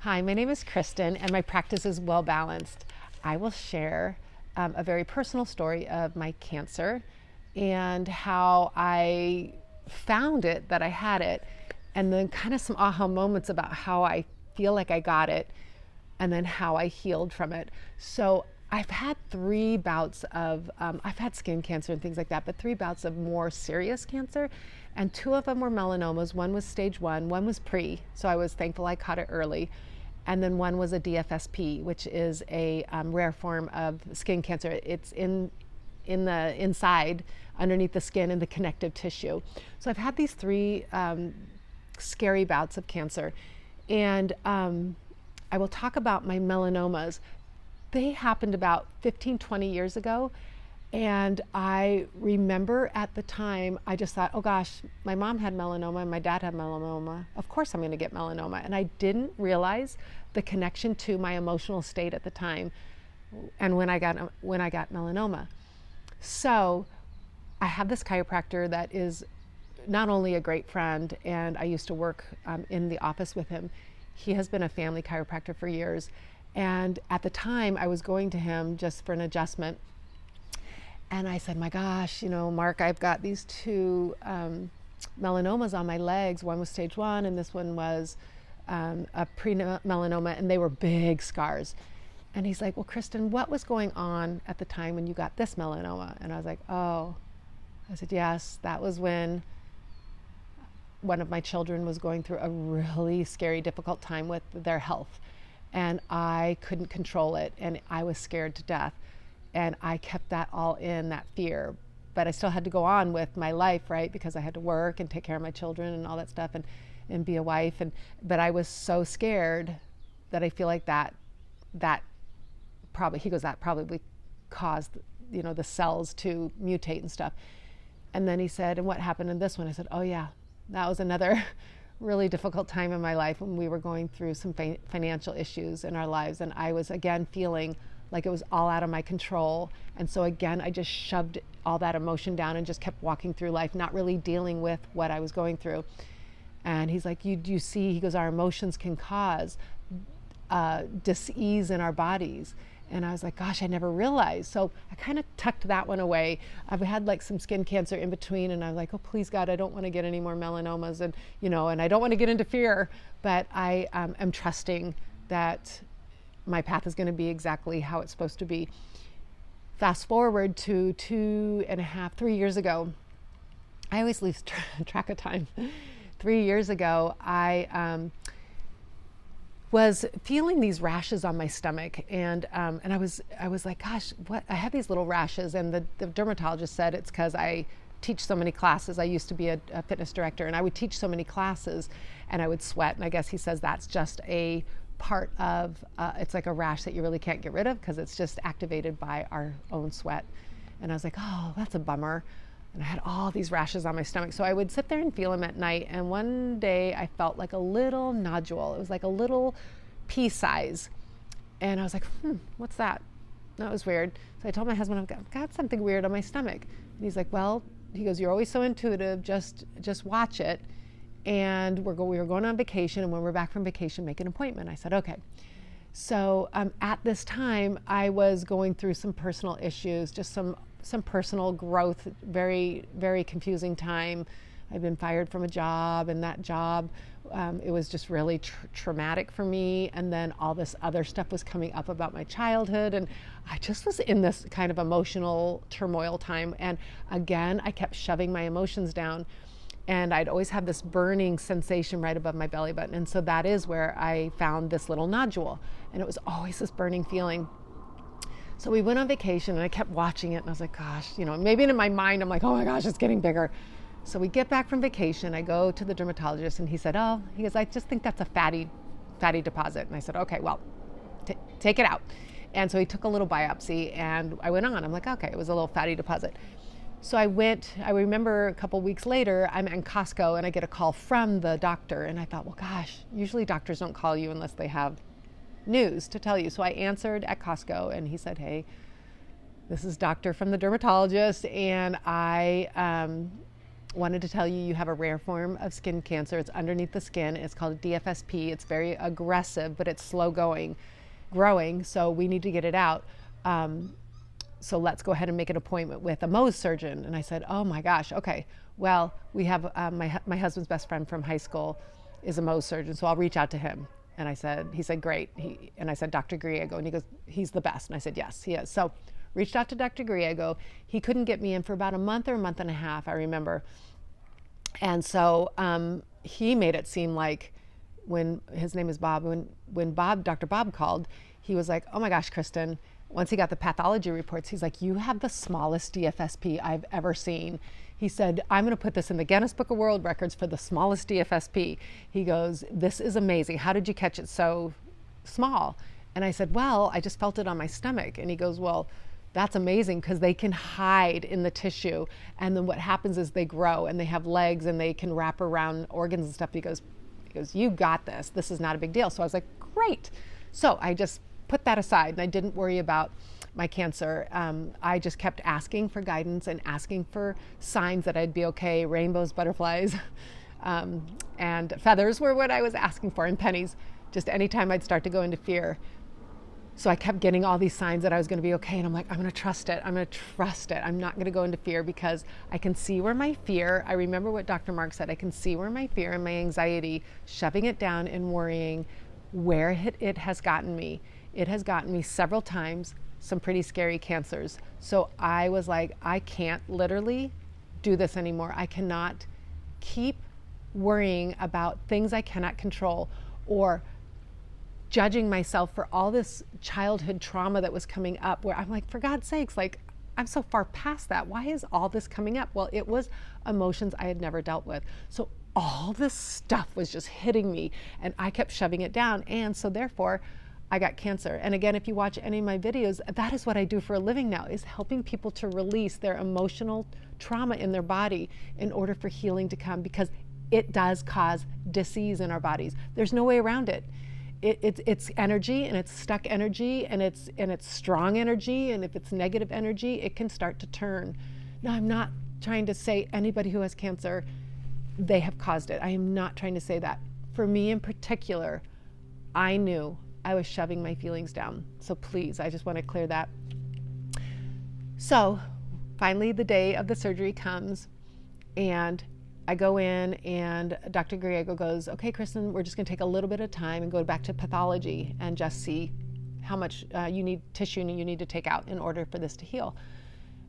Hi, my name is Kristen, and my practice is Well Balanced. I will share a very personal story of my cancer and how I found it, that I had it, and then kind of some aha moments about how I feel like I got it, and then how I healed from it. So I've had three bouts of, I've had skin cancer and things like that, but three bouts of more serious cancer. And two of them were melanomas. One was stage one was pre. So I was thankful I caught it early. And then one was a DFSP, which is a rare form of skin cancer. It's in the inside, underneath the skin and the connective tissue. So I've had these three scary bouts of cancer. And I will talk about my melanomas. They happened about 15, 20 years ago. And I remember at the time, I just thought, oh gosh, my mom had melanoma and my dad had melanoma. Of course I'm going to get melanoma. And I didn't realize the connection to my emotional state at the time and when I got melanoma. So I have this chiropractor that is not only a great friend, and I used to work in the office with him. He has been a family chiropractor for years. And at the time, I was going to him just for an adjustment. And I said, my gosh, Mark, I've got these two melanomas on my legs. One was stage one, and this one was a pre-melanoma, and they were big scars. And he's like, well, Kristen, what was going on at the time when you got this melanoma? And I was like, oh. I said, yes, that was when one of my children was going through a really scary, difficult time with their health. And I couldn't control it, and I was scared to death. And I kept that all in, that fear. But I still had to go on with my life, right? Because I had to work and take care of my children and all that stuff and be a wife. But I was so scared that I feel like that probably caused, the cells to mutate and stuff. And then he said, and what happened in this one? I said, oh yeah, that was another really difficult time in my life when we were going through some financial issues in our lives. And I was again feeling like it was all out of my control. And so again, I just shoved all that emotion down and just kept walking through life, not really dealing with what I was going through. And he's like, you see, he goes, our emotions can cause dis-ease in our bodies. And I was like, gosh, I never realized. So I kind of tucked that one away. I've had like some skin cancer in between, and I was like, oh, please God, I don't want to get any more melanomas, and and I don't want to get into fear, but I am trusting that my path is going to be exactly how it's supposed to be. Fast forward to 2.5, 3 years ago. I always lose track of time. 3 years ago, I was feeling these rashes on my stomach, and I was like, gosh, what? I have these little rashes, and the dermatologist said it's because I teach so many classes. I used to be a fitness director, and I would teach so many classes, and I would sweat. And I guess he says that's just a part of it's like a rash that you really can't get rid of because it's just activated by our own sweat. And I was like, oh, that's a bummer. And I had all these rashes on my stomach. So I would sit there and feel them at night. And one day I felt like a little nodule. It was like a little pea size. And I was like, what's that? That was weird. So I told my husband, I've got something weird on my stomach. And he's like, well, he goes, you're always so intuitive. Just watch it. And we were going on vacation. And when we're back from vacation, make an appointment. I said, okay. So at this time, I was going through some personal issues, just some personal growth, very, very confusing time. I'd been fired from a job, and that job, it was just really traumatic for me. And then all this other stuff was coming up about my childhood. And I just was in this kind of emotional turmoil time. And again, I kept shoving my emotions down. And I'd always have this burning sensation right above my belly button. And so that is where I found this little nodule. And it was always this burning feeling. So we went on vacation, and I kept watching it, and I was like, gosh, maybe in my mind, I'm like, oh my gosh, it's getting bigger. So we get back from vacation, I go to the dermatologist, and he said, he goes, I just think that's a fatty deposit. And I said, okay, well, take it out. And so he took a little biopsy, and I went on. I'm like, okay, it was a little fatty deposit. So I remember a couple weeks later, I'm in Costco, and I get a call from the doctor, and I thought, well, gosh, usually doctors don't call you unless they have news to tell you. So I answered at Costco, and he said, hey, this is doctor from the dermatologist, and I wanted to tell you you have a rare form of skin cancer. It's underneath the skin. It's called DFSP. It's very aggressive, but it's slow growing. So we need to get it out. So let's go ahead and make an appointment with a Mohs surgeon. And I said, oh my gosh, okay. Well, we have my husband's best friend from high school is a Mohs surgeon, so I'll reach out to him. And he said, great. And I said, Dr. Griego. And he goes, he's the best. And I said, yes, he is. So reached out to Dr. Griego. He couldn't get me in for about a month or a month and a half, I remember. And so he made it seem like when his name is Bob, when Dr. Bob called, he was like, oh my gosh, Kristen, once he got the pathology reports, he's like, you have the smallest DFSP I've ever seen. He said, I'm going to put this in the Guinness Book of World Records for the smallest DFSP. He goes, this is amazing. How did you catch it so small? And I said, well, I just felt it on my stomach. And he goes, well, that's amazing because they can hide in the tissue. And then what happens is they grow and they have legs and they can wrap around organs and stuff. He goes, you got this. This is not a big deal. So I was like, great. So I just put that aside and I didn't worry about my cancer. I just kept asking for guidance and asking for signs that I'd be okay. Rainbows, butterflies, and feathers were what I was asking for, and pennies, just anytime I'd start to go into fear. So I kept getting all these signs that I was going to be okay. And I'm like, I'm going to trust it. I'm going to trust it. I'm not going to go into fear because I can see where my fear, I remember what Dr. Mark said, I can see where my fear and my anxiety, shoving it down and worrying, where it has gotten me. It has gotten me several times some pretty scary cancers. So I was like, I can't literally do this anymore. I cannot keep worrying about things I cannot control or judging myself for all this childhood trauma that was coming up where I'm like, for God's sakes, like I'm so far past that. Why is all this coming up? Well, it was emotions I had never dealt with. So all this stuff was just hitting me and I kept shoving it down. And so therefore I got cancer. And again, if you watch any of my videos, that is what I do for a living now, is helping people to release their emotional trauma in their body in order for healing to come, because it does cause disease in our bodies. There's no way around it. It's energy, and it's stuck energy, and it's strong energy, and if it's negative energy, it can start to turn. Now, I'm not trying to say anybody who has cancer, they have caused it. I am not trying to say that. For me in particular, I knew I was shoving my feelings down. So please, I just want to clear that. So finally the day of the surgery comes and I go in and Dr. Griego goes, okay, Kristen, we're just going to take a little bit of time and go back to pathology and just see how much tissue you need to take out in order for this to heal,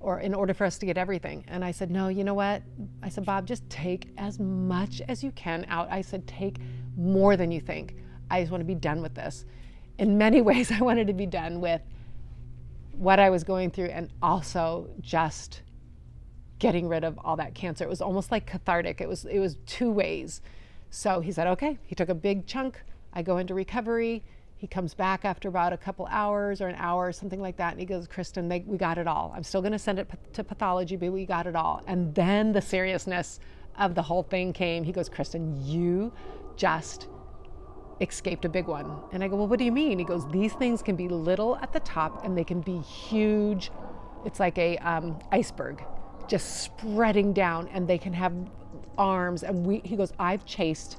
or in order for us to get everything. And I said, no, you know what? I said, Bob, just take as much as you can out. I said, take more than you think. I just want to be done with this. In many ways, I wanted to be done with what I was going through and also just getting rid of all that cancer. It was almost like cathartic. It was two ways. So he said, okay. He took a big chunk. I go into recovery. He comes back after about a couple hours or an hour or something like that. And he goes, Kristen, we got it all. I'm still going to send it to pathology, but we got it all. And then the seriousness of the whole thing came. He goes, Kristen, you just escaped a big one. And I go, well, what do you mean? He goes, these things can be little at the top and they can be huge. It's like a iceberg just spreading down, and they can have arms. And he goes, I've chased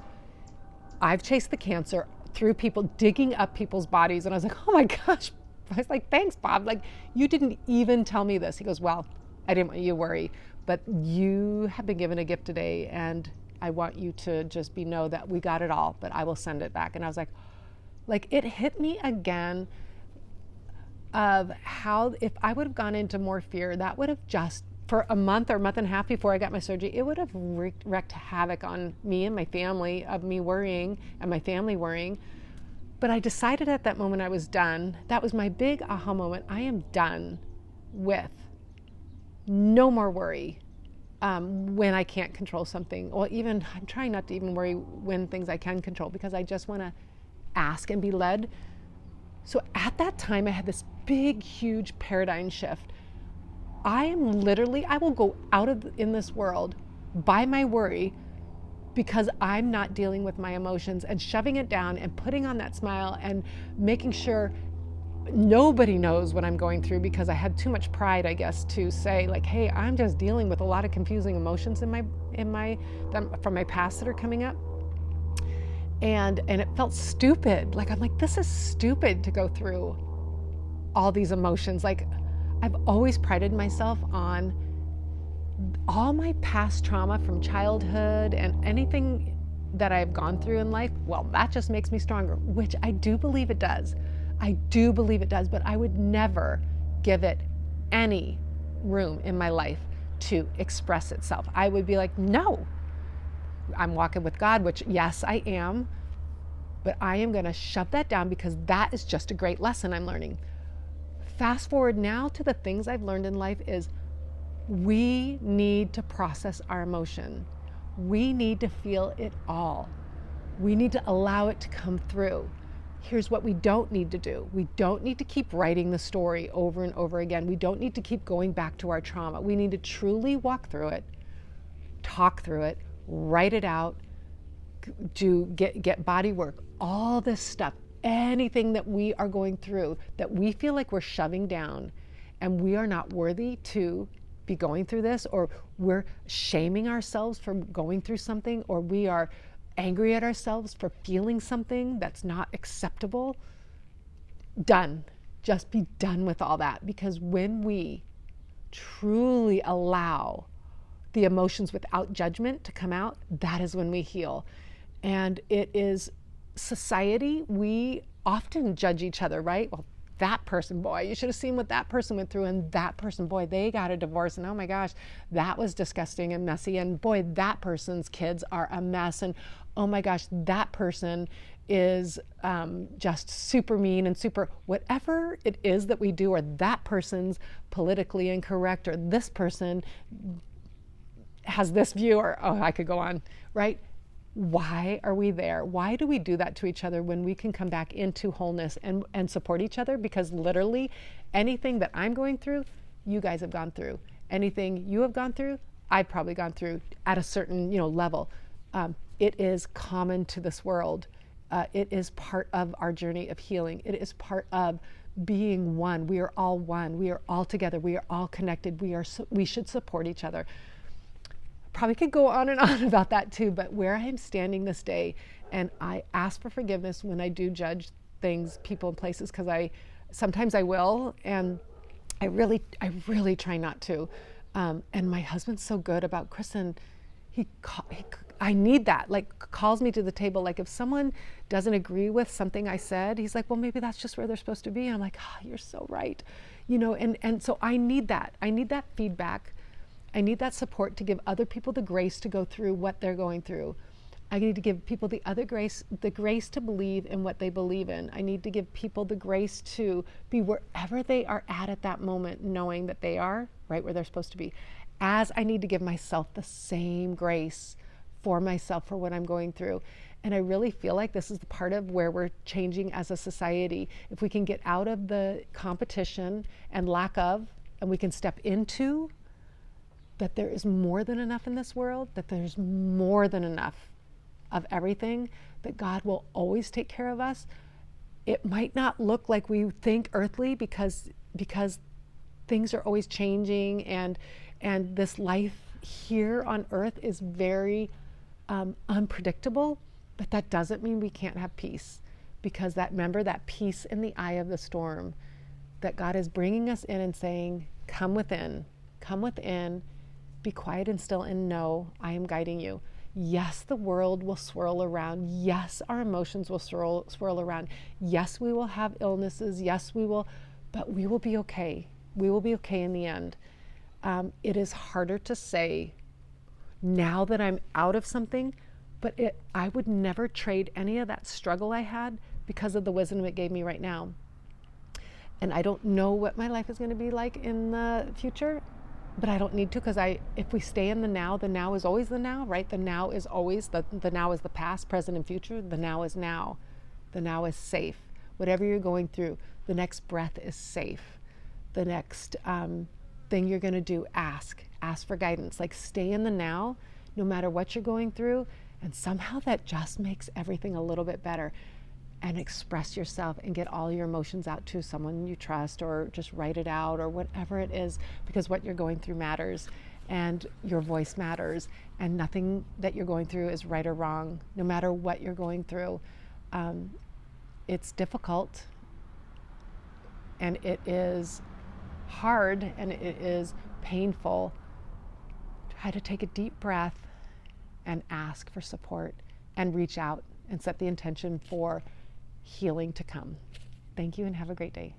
the cancer through people, digging up people's bodies. And I was like, oh my gosh. I was like, thanks, Bob. Like, you didn't even tell me this. He goes, well, I didn't want you to worry, but you have been given a gift today, and I want you to just know that we got it all, but I will send it back. And I was like it hit me again of how if I would have gone into more fear, that would have just, for a month or a month and a half before I got my surgery, it would have wreaked havoc on me and my family, of me worrying and my family worrying. But I decided at that moment I was done. That was my big aha moment. I am done with no more worry. When I can't control something, or even I'm trying not to even worry when things I can control, because I just want to ask and be led. So at that time, I had this big, huge paradigm shift. I will go out in this world by my worry, because I'm not dealing with my emotions and shoving it down and putting on that smile and making sure nobody knows what I'm going through because I had too much pride, I guess, to say like, hey, I'm just dealing with a lot of confusing emotions in my from my past that are coming up. And it felt stupid. Like, I'm like, this is stupid to go through all these emotions. Like, I've always prided myself on all my past trauma from childhood and anything that I've gone through in life. Well, that just makes me stronger, which I do believe it does. I do believe it does, but I would never give it any room in my life to express itself. I would be like, no, I'm walking with God, which yes, I am, but I am going to shove that down because that is just a great lesson I'm learning. Fast forward now to the things I've learned in life is we need to process our emotion. We need to feel it all. We need to allow it to come through. Here's what we don't need to do. We don't need to keep writing the story over and over again. We don't need to keep going back to our trauma. We need to truly walk through it, talk through it, write it out, get body work, all this stuff, anything that we are going through that we feel like we're shoving down and we are not worthy to be going through this, or we're shaming ourselves for going through something, or we are angry at ourselves for feeling something that's not acceptable. Done. Just be done with all that, because when we truly allow the emotions without judgment to come out, that is when we heal. And it is society, we often judge each other, right? Well, that person, boy, you should have seen what that person went through, and that person, boy, they got a divorce, and oh my gosh, that was disgusting and messy, and boy, that person's kids are a mess, and oh my gosh, that person is just super mean and super whatever it is that we do, or that person's politically incorrect, or this person has this view, or oh, I could go on, right? Why are we there? Why do we do that to each other when we can come back into wholeness and support each other? Because literally anything that I'm going through, you guys have gone through. Anything you have gone through, I've probably gone through at a certain level. It is common to this world. It is part of our journey of healing. It is part of being one. We are all one. We are all together. We are all connected. We should support each other. Probably could go on and on about that too, but where I am standing this day, and I ask for forgiveness when I do judge things, people, and places, because sometimes I will, and I really try not to. And my husband's so good about, Kristen, I need that, like calls me to the table. Like if someone doesn't agree with something I said, he's like, well, maybe that's just where they're supposed to be. And I'm like, oh, you're so right. And so I need that. I need that feedback. I need that support to give other people the grace to go through what they're going through. I need to give people the grace to believe in what they believe in. I need to give people the grace to be wherever they are at that moment, knowing that they are right where they're supposed to be. As I need to give myself the same grace for myself for what I'm going through. And I really feel like this is the part of where we're changing as a society. If we can get out of the competition and lack of, and we can step into that there is more than enough in this world, that there's more than enough of everything, that God will always take care of us. It might not look like we think earthly because things are always changing, and this life here on earth is very unpredictable, but that doesn't mean we can't have peace, because remember that peace in the eye of the storm, that God is bringing us in and saying, come within, be quiet and still, and know I am guiding you. Yes, the world will swirl around. Yes, our emotions will swirl around. Yes, we will have illnesses. Yes, we will, but we will be okay. We will be okay in the end. It is harder to say now that I'm out of something, but I would never trade any of that struggle I had because of the wisdom it gave me right now. And I don't know what my life is going to be like in the future, but I don't need to, because if we stay in the now is always the now, right? The now is always, the now is the past, present, and future. The now is now. The now is safe. Whatever you're going through, the next breath is safe. The next thing you're going to do, ask for guidance. Like stay in the now, no matter what you're going through, and somehow that just makes everything a little bit better. and express yourself and get all your emotions out to someone you trust, or just write it out, or whatever it is, because what you're going through matters, and your voice matters, and nothing that you're going through is right or wrong, no matter what you're going through. It's difficult, and it is hard, and it is painful. Try to take a deep breath and ask for support and reach out and set the intention for healing to come. Thank you and have a great day.